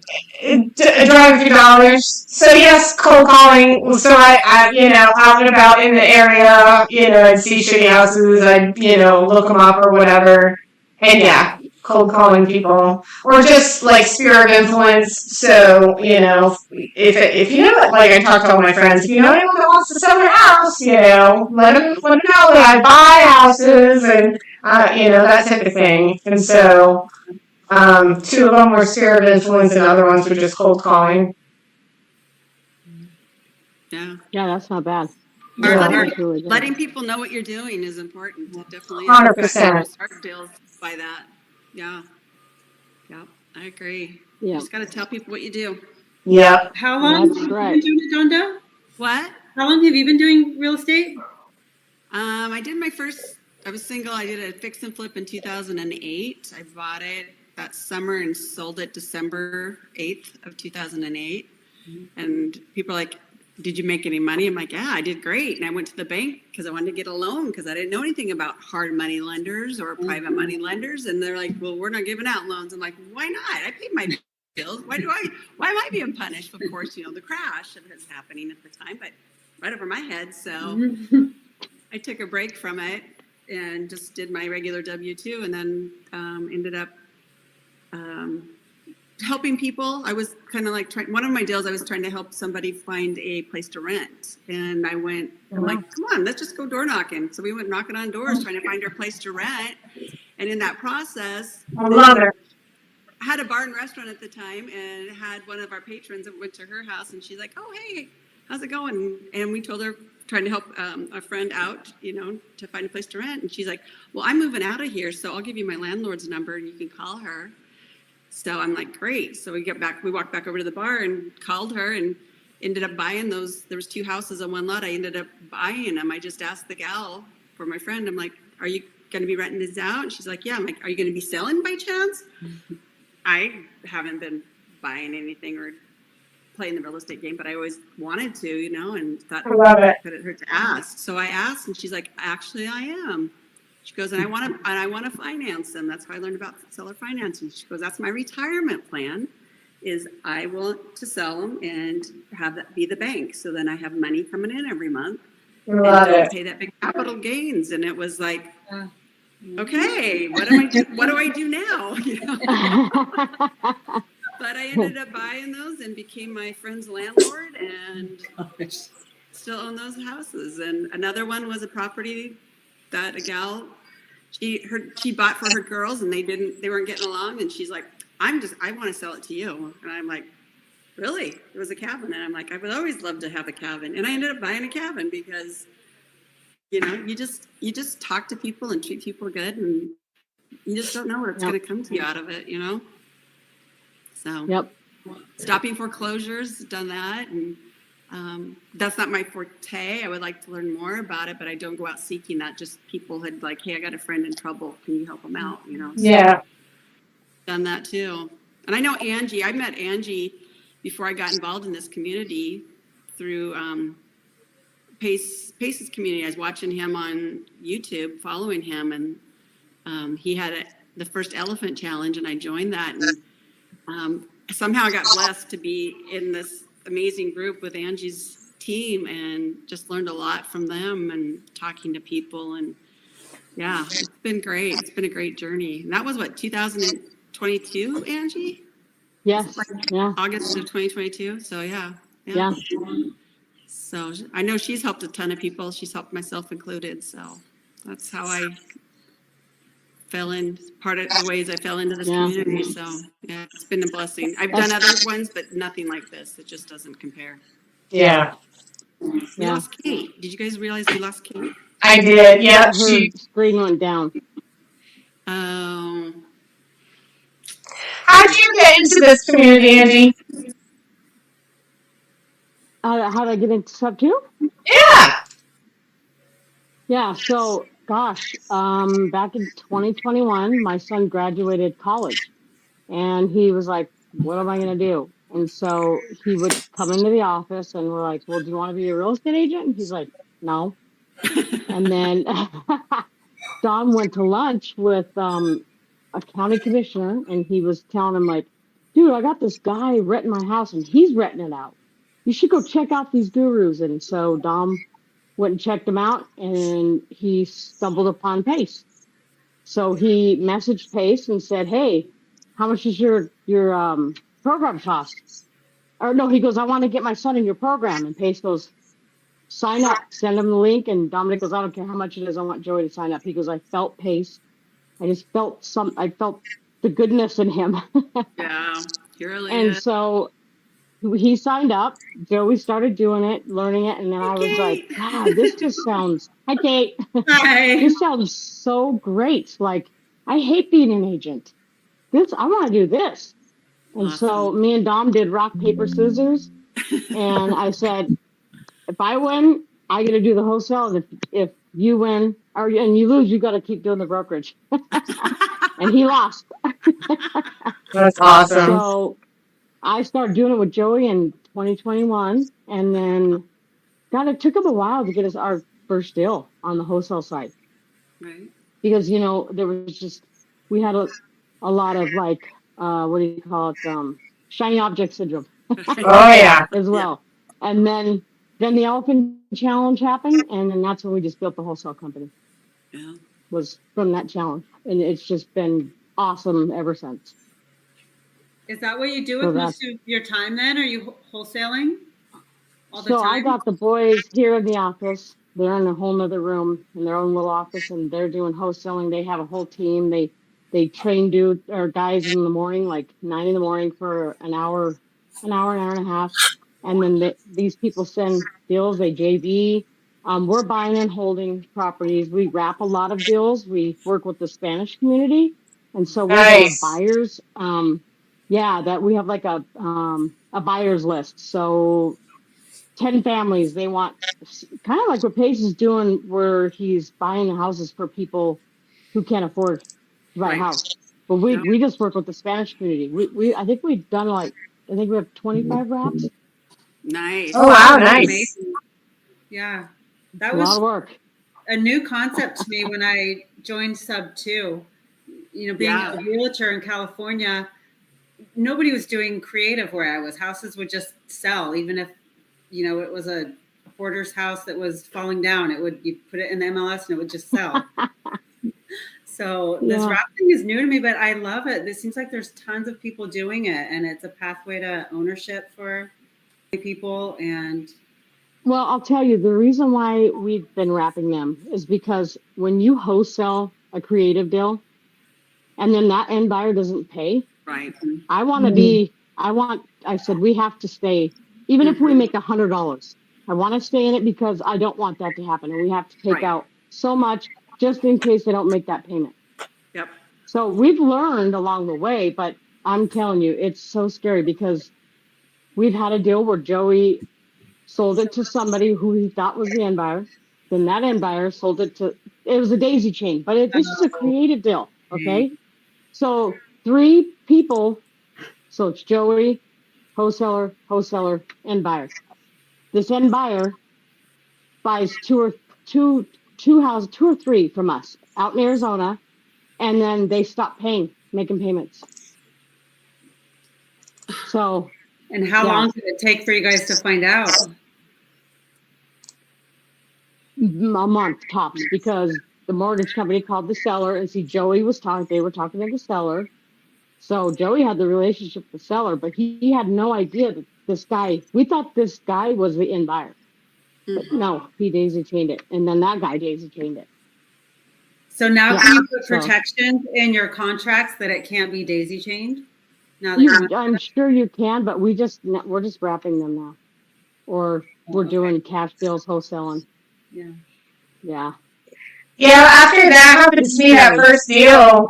drive a few dollars? So yes, cold calling. So I out and about in the area, I'd see shitty houses, I'd look them up or whatever, and yeah, cold calling people or just like sphere of influence. So if you know it, like I talk to all my friends, if you know anyone that wants to sell their house, let them know that I buy houses and that type of thing, and so. 2 of them were sphere of influence, and other ones were just cold calling. Yeah. Yeah, that's not bad. Letting people know what you're doing is important. It definitely 100%. Start deals by that. Yeah. Yep. I agree. Yeah. You just got to tell people what you do. Yep. how long have you been doing it, Donda? What? How long have you been doing real estate? I was single. I did a fix and flip in 2008. I bought it that summer and sold it December 8th of 2008. And people are like, did you make any money? I'm like, yeah, I did great. And I went to the bank because I wanted to get a loan because I didn't know anything about hard money lenders or private money lenders. And they're like, well, we're not giving out loans. I'm like, why not? I paid my bills. Why am I being punished? Of course, the crash that was happening at the time, but right over my head. So I took a break from it and just did my regular W-2 and then ended up helping people. I was kind of like one of my deals, I was trying to help somebody find a place to rent. And I'm like, come on, let's just go door knocking. So we went knocking on doors trying to find our place to rent. And in that process, I love it. I had a bar and restaurant at the time and had one of our patrons that went to her house and she's like, oh, hey, how's it going? And we told her, trying to help a friend out, to find a place to rent. And she's like, well, I'm moving out of here, so I'll give you my landlord's number and you can call her. So I'm like, great. So we walked back over to the bar and called her and ended up buying those. There was 2 houses on one lot. I ended up buying them. I just asked the gal for my friend, I'm like, are you going to be renting this out? And she's like, yeah. I'm like, are you going to be selling by chance? I haven't been buying anything or playing the real estate game, but I always wanted to, and thought I love it. that it hurt to ask. So I asked and she's like, actually I am. She goes, and I want to finance them. That's how I learned about seller financing. She goes, that's my retirement plan. Is I want to sell them and have that be the bank. So then I have money coming in every month and don't pay that big capital gains. And it was like, okay, what do I do now? You know? But I ended up buying those and became my friend's landlord and still own those houses. And another one was a property that a gal, she bought for her girls and they weren't getting along. And she's like, I want to sell it to you. And I'm like, really? It was a cabin. And I'm like, I would always love to have a cabin. And I ended up buying a cabin because, you know, you just talk to people and treat people good and you just don't know what's going to come to you out of it, you know? So stopping foreclosures, done that. And that's not my forte. I would like to learn more about it, but I don't go out seeking that. Just people had like, hey, I got a friend in trouble. Can you help them out? You know? So, done that too. And I know Angie. I met Angie before I got involved in this community through Pace's community. I was watching him on YouTube, following him, and he had the first elephant challenge, and I joined that. And somehow I got blessed to be in this amazing group with Angie's team, and just learned a lot from them and talking to people. And yeah, it's been great. It's been a great journey. And that was what, 2022, Angie? Yes. August of 2022. So yeah. So I know she's helped a ton of people. She's helped myself included. So that's how I fell in, part of the ways I fell into this community. So yeah, it's been a blessing. I've done other ones, but nothing like this. It just doesn't compare. Yeah. We lost Kate. Did you guys realize we lost Kate? I did. Yeah. Her screen went down. Oh. How'd you get into this community, Angie? How did I get into sub 2? Yeah. Yeah. So, gosh, back in 2021, my son graduated college, and he was like, "What am I going to do?" And so he would come into the office, and we're like, "Well, do you want to be a real estate agent?" And he's like, "No." And then Don went to lunch with a county commissioner, and he was telling him like, "Dude, I got this guy renting my house, and he's renting it out. You should go check out these gurus." And so Dom went and checked him out, and he stumbled upon Pace. So he messaged Pace and said, "Hey, how much is your program cost?" Or no, he goes, "I want to get my son in your program." And Pace goes, "Sign up, send him the link." And Dominic goes, "I don't care how much it is. I want Joey to sign up." He goes, "I felt Pace. I just felt I felt the goodness in him." Yeah, he really and is. so he signed up. Joey started doing it, learning it. And then I was like, God, this just sounds, hi, Kate. Hi. This sounds so great. Like, I hate being an agent. I want to do this. And so me and Dom did rock, paper, scissors. And I said, if I win, I get to do the wholesale. And if you win and you lose, you got to keep doing the brokerage. And he lost. That's awesome. So I started doing it with Joey in 2021. And then, God, it took him a while to get us our first deal on the wholesale side. Right. Because, you know, there was just, we had a lot of like, what do you call it? Shiny object syndrome. Oh, yeah. As well. Yeah. And then the elephant challenge happened. And then that's when we just built the wholesale company. Yeah. Was from that challenge. And it's just been awesome ever since. Is that what you do with most of your time then? Are you wholesaling all the time? So I got the boys here in the office. They're in a whole nother room in their own little office, and they're doing wholesaling. They have a whole team. They train guys in the morning, like 9 in the morning for an hour and a half. And then these people send deals, they JV. We're buying and holding properties. We wrap a lot of deals. We work with the Spanish community. And so we have buyers. That we have like a buyer's list. So 10 families, they want kind of like what Pace is doing, where he's buying houses for people who can't afford to buy a house. But we just work with the Spanish community. I think we've done I think we have 25 wraps. Nice. Oh, wow, nice. Yeah. That was a lot of work. A new concept to me when I joined Sub 2, being Yeah. a realtor in California, nobody was doing creative where I was. Houses would just sell, even if, it was a hoarder's house that was falling down. You put it in the MLS and it would just sell. So this Yeah. wrap thing is new to me, but I love it. It seems like there's tons of people doing it, and it's a pathway to ownership for people. And Well, I'll tell you, the reason why we've been wrapping them is because when you wholesale a creative deal and then that end buyer doesn't pay, Right. I said, we have to stay, even if we make $100, I want to stay in it because I don't want that to happen. And we have to take Right. out so much just in case they don't make that payment. Yep. So we've learned along the way, but I'm telling you, it's so scary because we've had a deal where Joey sold it to somebody who he thought was the end buyer. Then that end buyer sold it was a daisy chain, but this is a creative deal. Okay. So 3 people. So it's Joey, wholesaler, end buyer. This end buyer buys 2 or 3 from us out in Arizona. And then they stop making payments. So. And how long did it take for you guys to find out? A month tops, because the mortgage company called the seller and they were talking to the seller. So Joey had the relationship with the seller, but he had no idea that we thought this guy was the end buyer. But no, he daisy chained it. And then that guy daisy chained it. So now can you put protections in your contracts that it can't be daisy chained? I'm sure you can, but we're just wrapping them now. Or we're doing cash deals wholesaling. Yeah. Yeah. Yeah, after that happened to me, that first deal,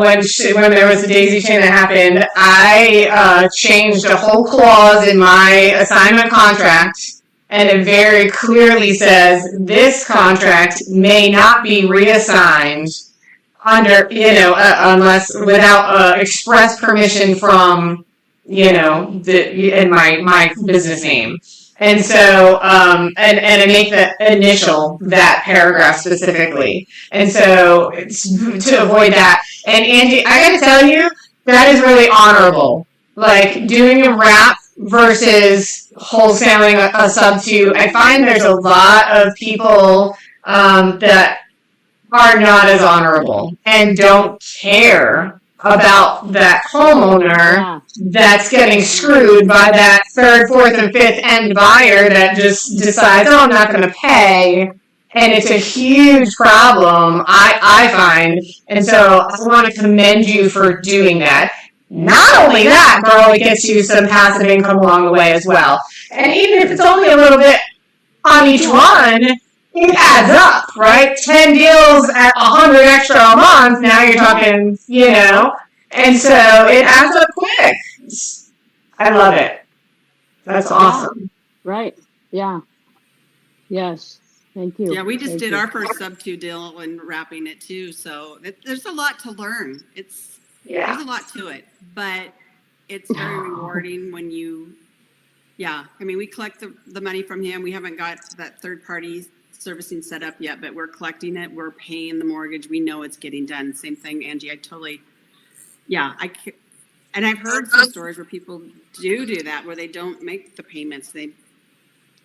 when there was a daisy chain that happened, I changed a whole clause in my assignment contract, and it very clearly says this contract may not be reassigned under, unless without express permission from, in my business name. And so, and I make the initial that paragraph specifically. And so, to avoid that. And Angie, I gotta tell you, that is really honorable. Like, doing a wrap versus wholesaling a sub 2. I find there's a lot of people that are not as honorable and don't care about that homeowner that's getting screwed by that 3rd, 4th, and 5th end buyer that just decides, oh, I'm not going to pay. And it's a huge problem, I find. And so I want to commend you for doing that. Not only that, girl, it gets you some passive income along the way as well. And even if it's only a little bit on each one, it adds up, right? 10 deals at 100 extra a month, now you're talking, and so it adds up quick. I love it. That's awesome. Right. Yeah. Yes. Thank you. Yeah, we just did our first sub 2 deal and wrapping it too. So there's a lot to learn. There's a lot to it, but it's very rewarding when we collect the money from him. We haven't got that third party servicing set up yet, but we're collecting it. We're paying the mortgage. We know it's getting done. Same thing, Angie. And I've heard some stories where people do that, where they don't make the payments. They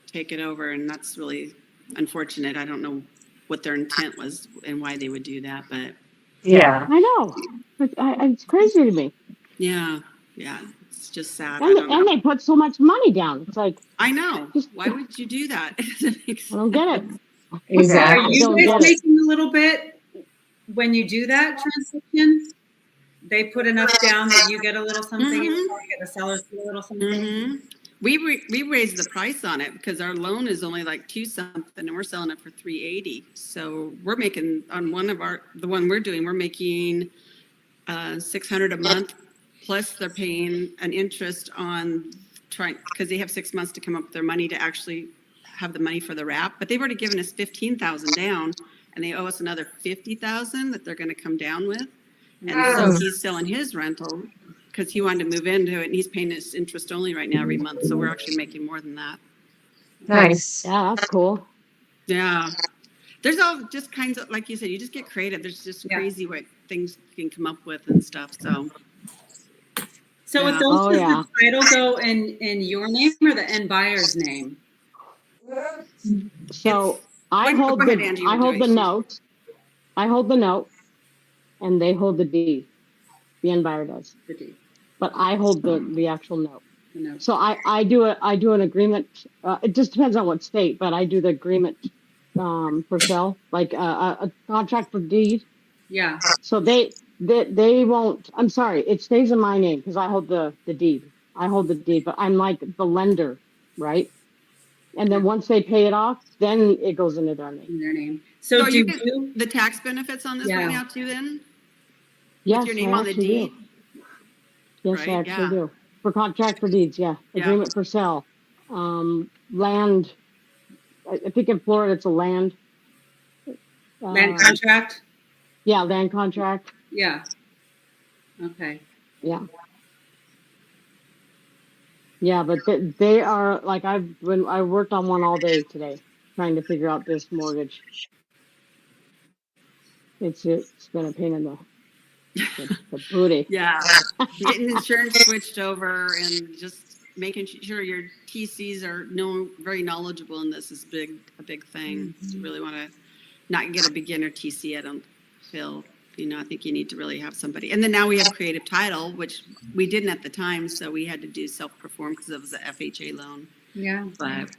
take it over, and that's really unfortunate. I don't know what their intent was and why they would do that, but yeah, I know. It's crazy to me. Yeah, it's just sad. And they put so much money down. It's like, I know. Why would you do that? I don't get it. Exactly. Are you guys making a little bit when you do that transition? They put enough down that you get a little something, and you get the sellers get a little something. We raised the price on it because our loan is only like $2 something, and we're selling it for $380. So we're making on the one we're doing, we're making $600 a month. Plus, they're paying an interest on because they have 6 months to come up with their money to actually have the money for the wrap. But they've already given us $15,000 down, and they owe us another $50,000 that they're going to come down with. And so he's selling his rental because he wanted to move into it, and he's paying his interest only right now every month. So we're actually making more than that. Nice. Yeah, that's cool. Yeah. there's all just kinds of, like you said, you just get creative. There's just Yeah. crazy what things you can come up with and stuff. So So with Yeah. those, Oh, does yeah. the title go in your name or the end buyer's name? So I Go hold ahead, the Angie, I we'll do hold it. the note. I hold the note, and they hold the deed. The end buyer does, The deed. but I hold the actual note. The note. So I do an agreement. It just depends on what state, but I do the agreement for sale, like a contract for deed. Yeah. So they won't. I'm sorry, it stays in my name because I hold the deed. I hold the deed, but I'm like the lender, right? And then once they pay it off, then it goes into their name. In their name. So So do you you? get the tax benefits on this Yeah. right now too then? Yes, With your name I on the actually deed? do. Yes, Right, I actually yeah. do. For contract for deeds, yeah. Yeah. Agreement for sale. Land. I think in Florida it's a land. Land contract? Yeah, land contract. Yeah. Okay. Yeah. Yeah, but they are like I worked on one all day today, trying to figure out this mortgage. It's been a pain in the booty. Yeah. Getting insurance switched over and just making sure your TCs are very knowledgeable in this is a big thing. You really want to not get a beginner TC. I don't feel, I think you need to really have somebody. And then now we have creative title, which we didn't at the time. So we had to do self-perform because it was a FHA loan. Yeah. But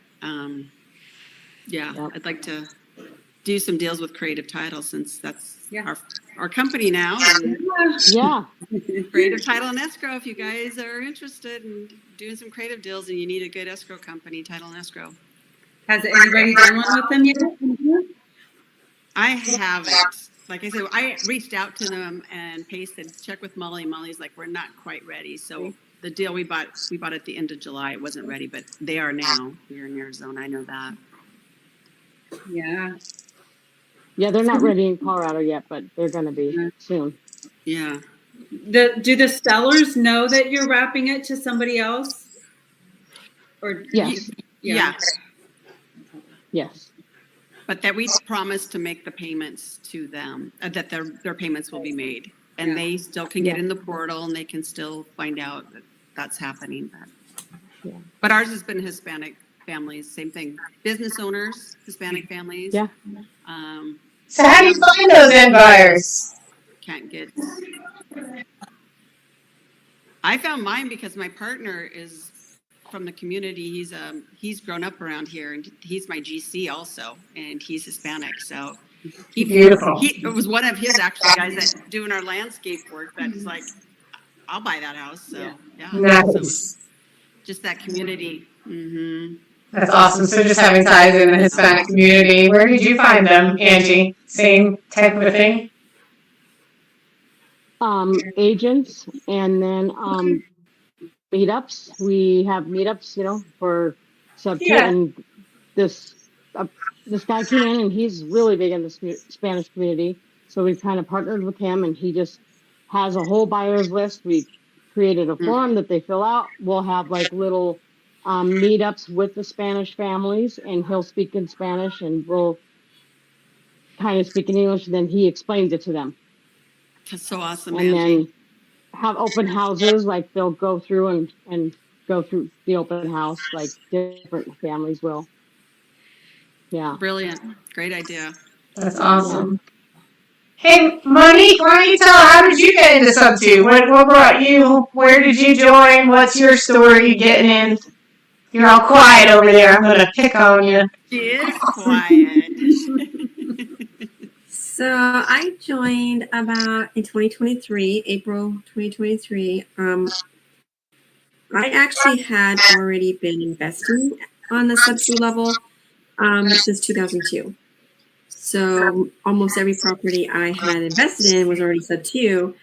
yeah, Yep. I'd like to do some deals with creative title since that's Yeah. our company now. And Yeah. creative title and escrow, if you guys are interested in doing some creative deals and you need a good escrow company, title and escrow. Has anybody done one with them yet? I haven't. Like I said, I reached out to them and pasted, check with Molly. Molly's like, we're not quite ready. So the deal we bought at the end of July. It wasn't ready, but they are now here in Arizona. I know that. Yeah. Yeah, they're not ready in Colorado yet, but they're going to be soon. Yeah. Do the sellers know that you're wrapping it to somebody else? Or Yes. Yeah. Yes. But that we promised to make the payments to them, that their payments will be made. And Yeah. they still can get in the portal and they can still find out that that's happening. But ours has been Hispanic families, same thing. Business owners, Hispanic families. Yeah. So how do you find those end buyers? Can't get. I found mine because my partner is from the community. He's grown up around here, and he's my GC also, and he's Hispanic. So Beautiful. It was one of his actual guys that doing our landscape work that's like, I'll buy that house. So yeah. Nice. So just that community. Mm-hmm. That's awesome. So just having ties in the Hispanic community. Where did you find them, Angie? Same type of a thing? Agents, and then meetups. We have meetups, for sub two. Yeah. And this guy came in, and he's really big in the Spanish community. So we've kind of partnered with him, and he just has a whole buyers list. We created a form that they fill out. We'll have like little meetups with the Spanish families, and he'll speak in Spanish, and we'll kind of speak in English, and then he explains it to them. That's so awesome, And Angie. then have open houses, like they'll go through and go through the open house, like different families will. Yeah. Brilliant. Great idea. That's awesome. Hey, Monique, why don't you tell how did you get into Sub 2? What brought you? Where did you join? What's your story getting in? You're all quiet over there. I'm going to pick on you. She is quiet. So I joined about in 2023, April 2023. I actually had already been investing on the Sub 2 level since 2002. So almost every property I had invested in was already Sub 2.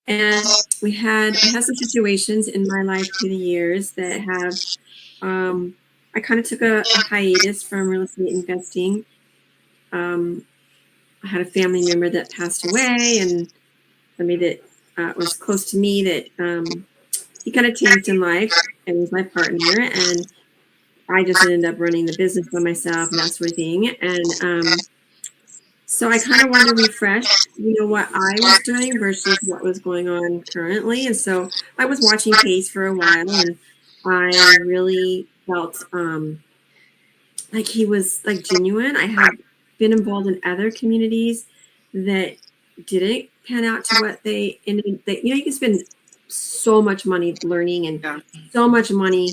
And I had some situations in my life through the years that have, I kind of took a hiatus from real estate investing. I had a family member that passed away, and somebody that was close to me that he kind of changed in life and was my partner, and I just ended up running the business by myself and that sort of thing. And So I kind of wanted to refresh, what I was doing versus what was going on currently. And so I was watching Pace for a while, and I really felt like he was like genuine. I had been involved in other communities that didn't pan out to what they ended. You can spend so much money learning and so much money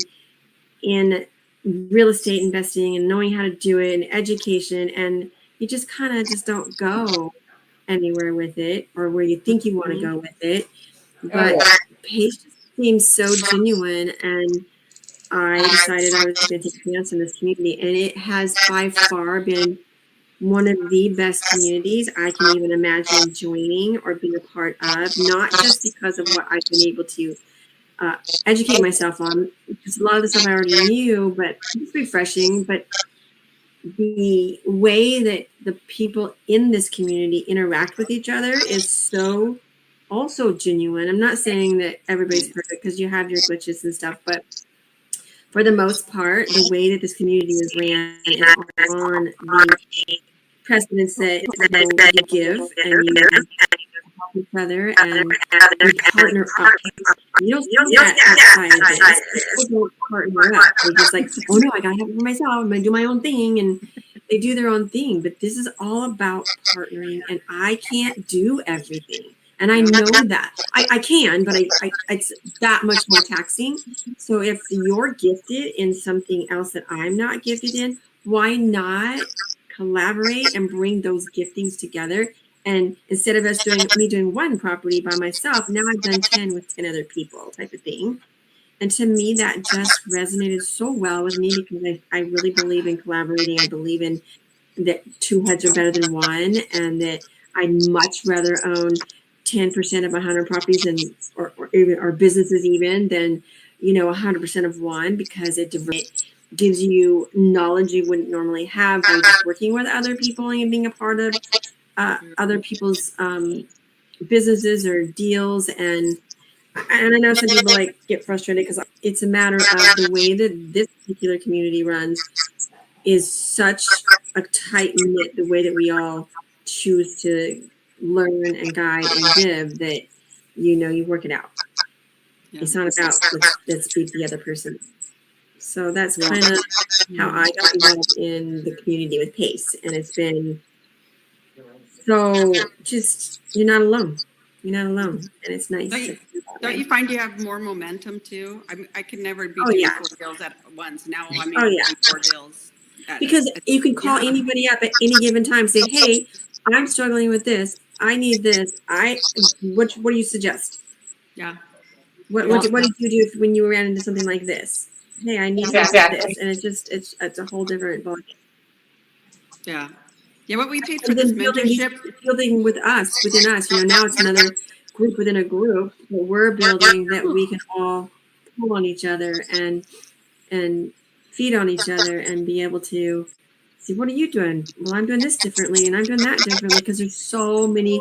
in real estate investing and knowing how to do it and education, and you just kind of just don't go anywhere with it or where you think you want to go with it. But Paige just seems so genuine, and I decided I was going to take a chance in this community, and it has by far been one of the best communities I can even imagine joining or being a part of, not just because of what I've been able to educate myself on, because a lot of the stuff I already knew, but it's refreshing. But the way that the people in this community interact with each other is so also genuine. I'm not saying that everybody's perfect, because you have your glitches and stuff, but for the most part, the way that this community is ran is on the precedence that you give and you help each other and you partner up. You don't see that outside of this. People don't partner up. They're just like, oh no, I gotta have it for myself. I'm gonna do my own thing, and they do their own thing. But this is all about partnering, and I can't do everything. And I know that I can, but it's that much more taxing. So if you're gifted in something else that I'm not gifted in, why not collaborate and bring those giftings together? And instead of me doing one property by myself, now I've done 10 with 10 other people, type of thing. And to me, that just resonated so well with me, because I really believe in collaborating. I believe in that 2 heads are better than one, and that I'd much rather own 10% of 100 properties or businesses even than 100% of one, because it gives you knowledge you wouldn't normally have by just working with other people and being a part of other people's businesses or deals. And I know some people get frustrated because it's a matter of the way that this particular community runs is such a tight knit, the way that we all choose to learn and guide and give, that you work it out. Yeah. It's not about let's beat the other person. So that's kind of how I got involved in the community with Pace, and it's been so just you're not alone, and it's nice. Don't you find you have more momentum too? I could never be doing 4 deals at once. Now I'm doing 4 deals. Because you can call anybody up at any given time, say, hey, I'm struggling with this. I need this. What do you suggest? Yeah. What did you do when you ran into something like this? Hey, I need this, and it's a whole different ball. Yeah. Yeah. What we paid for this mentorship, building within us. Now it's another group within a group that we're building, that we can all pull on each other and feed on each other and be able to see, what are you doing? Well, I'm doing this differently, and I'm doing that differently, because there's so many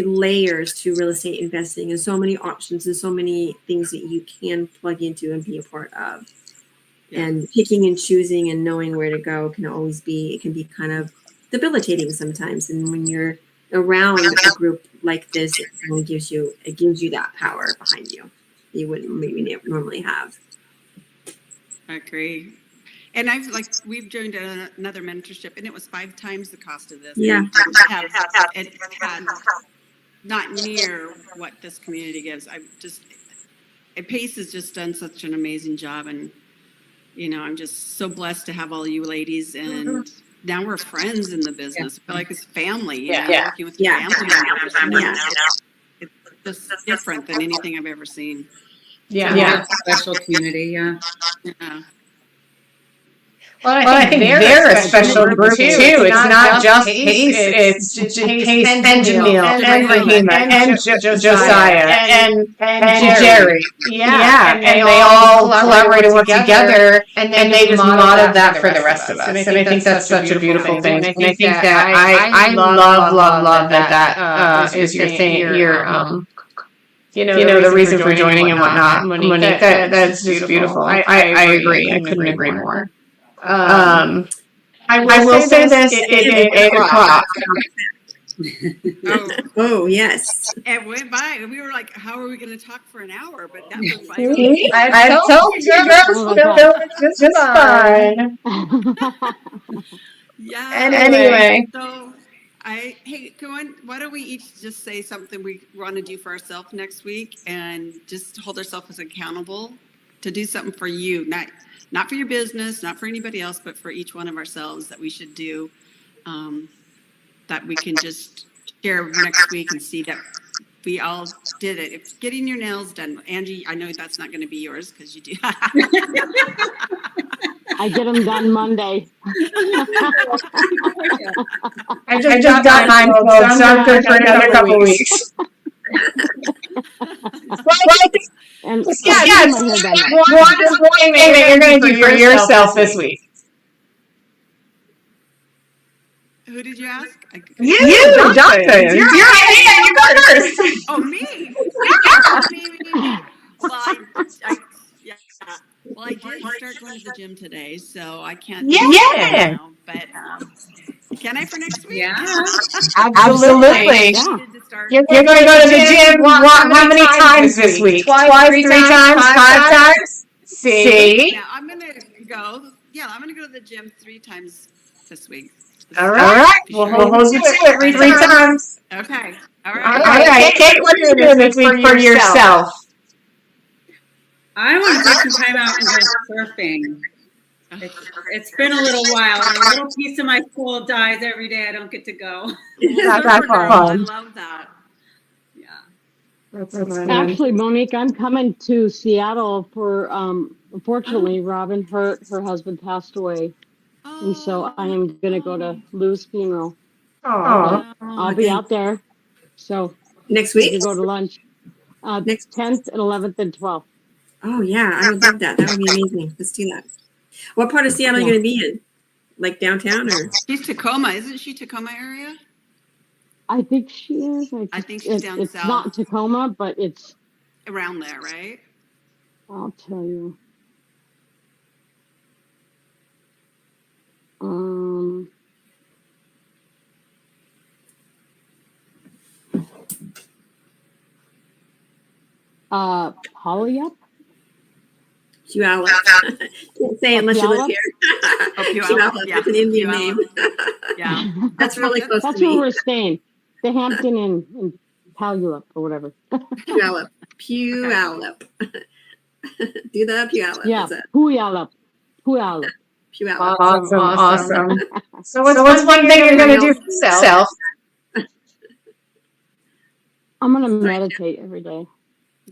layers to real estate investing, and so many options, and so many things that you can plug into and be a part of. Yeah. And picking and choosing and knowing where to go it can be kind of debilitating sometimes. And when you're around a group like this, it really gives you that power behind you you wouldn't maybe normally have. I agree. And we've joined another mentorship, and it was 5 times the cost of this. Yeah. It had not near what this community gives. Pace has just done such an amazing job, and I'm just so blessed to have all you ladies, and now we're friends in the business. I feel like it's family. Working with family members. It's just different than anything I've ever seen. Yeah. Special community. Yeah. Well, I think they're a special group too. It's not just Pace. It's Pace and Jamil and Rahima and Josiah and Jerry. Yeah, and they all collaborate and work together, and they just modeled that for the rest of us. And I think that's such a beautiful thing. And I think that I love that is your thing. The reason for joining and whatnot. Monique, that's just beautiful. I agree. I couldn't agree more. I will say this, it is 8 o'clock. Oh, yes. It went by, and we were like, "How are we going to talk for an hour?" But that went by. See? I told you, girls, it's just fun. Yeah. Anyway. So, hey, why don't we each just say something we want to do for ourselves next week, and just hold ourselves accountable to do something for you, not for your business, not for anybody else, but for each one of ourselves that we should do, that we can just share next week and see that we all did it. If getting your nails done, Angie, I know that's not going to be yours because you do. I get them done Monday. I just got mine, so I'm good for another couple weeks. And yes, one thing that you're going to do for yourself this week. Who did you ask? You, Jonathan. You're right. You go first. Oh, me? Me. Well, I did start going to the gym today, so I can't. Yeah. Now, but can I for next week? Yeah. Absolutely. Yeah. You're going to go to the gym how many times this week? Twice, 3 times, 5 times? See? Now, I'm going to go. Yeah, I'm going to go to the gym 3 times this week. All right. We'll hold you to it 3 times. Okay. All All right. right. Kate, what are you doing this week for yourself? I want to take some time out and go surfing. It's been a little while. A little piece of my soul dies every day I don't get to go. That's fun. I love that. Yeah. That's fun. Actually, Monique, I'm coming to Seattle for, unfortunately, Robin, her husband passed away. And so I am going to go to Lou's funeral. Oh. I'll be out there. So Next we week? can go to lunch. Next 10th and 11th and 12th. Oh, yeah. I would love that. That would be amazing. Let's do that. What part of Seattle are you going to be in? Like downtown or? She's Tacoma. Isn't she Tacoma area? I think she is. I think she's down it's south. It's not Tacoma, but it's around there, right? I'll tell you. Puyallup? Puyallup. Can't say it unless you live here. Puyallup. That's an Indian name. Yeah. That's really close That's to me. where we're staying. The Hampton in Puyallup or whatever. Puyallup. Puyallup. Do the Puyallup. Yeah, Puyallup. Puyallup. Awesome. So what's one thing you're going to do for yourself? I'm going to meditate every day.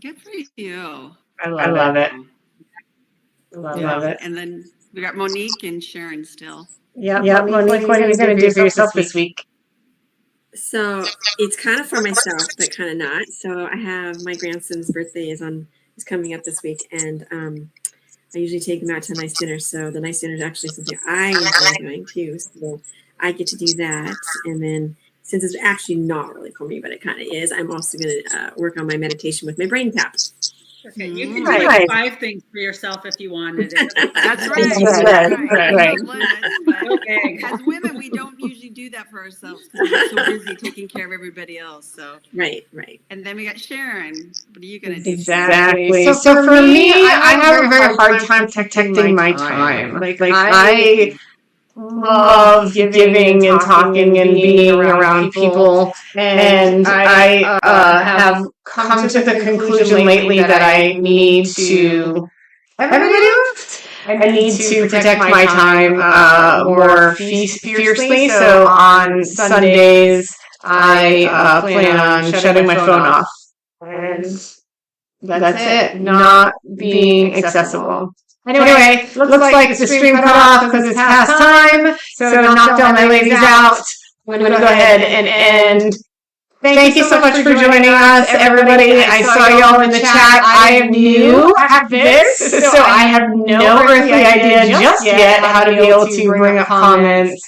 Good for you. I love it. Love it. And then we got Monique and Sharon still. Monique, what are you going to do for yourself this week? So it's kind of for myself, but kind of not. So I have my grandson's birthday is coming up this week, and I usually take them out to a nice dinner. So the nice dinner is actually something I enjoy doing too. So I get to do that, and then since it's actually not really for me, but it kind of is, I'm also going to work on my meditation with my brain tap. Okay, you can do like 5 things for yourself if you wanted it. That's right. Right. Okay. As women, we don't usually do that for ourselves because we're so busy taking care of everybody else. So Right. And then we got Sharon. What are you going to do? Exactly. So for me, I have a very hard time protecting my time. Like I love giving and talking and being around people, and I have come to the conclusion lately that I need to protect my time more fiercely. So on Sundays, I plan on shutting my phone off, and that's it. Not being accessible. Anyway, looks like the stream cut off because it's past time. So knocked all my ladies out. I'm going to go ahead and end. Thank you so much for joining us, everybody. I saw y'all in the chat. I am new at this, so I have no earthly idea just yet how to be able to bring up comments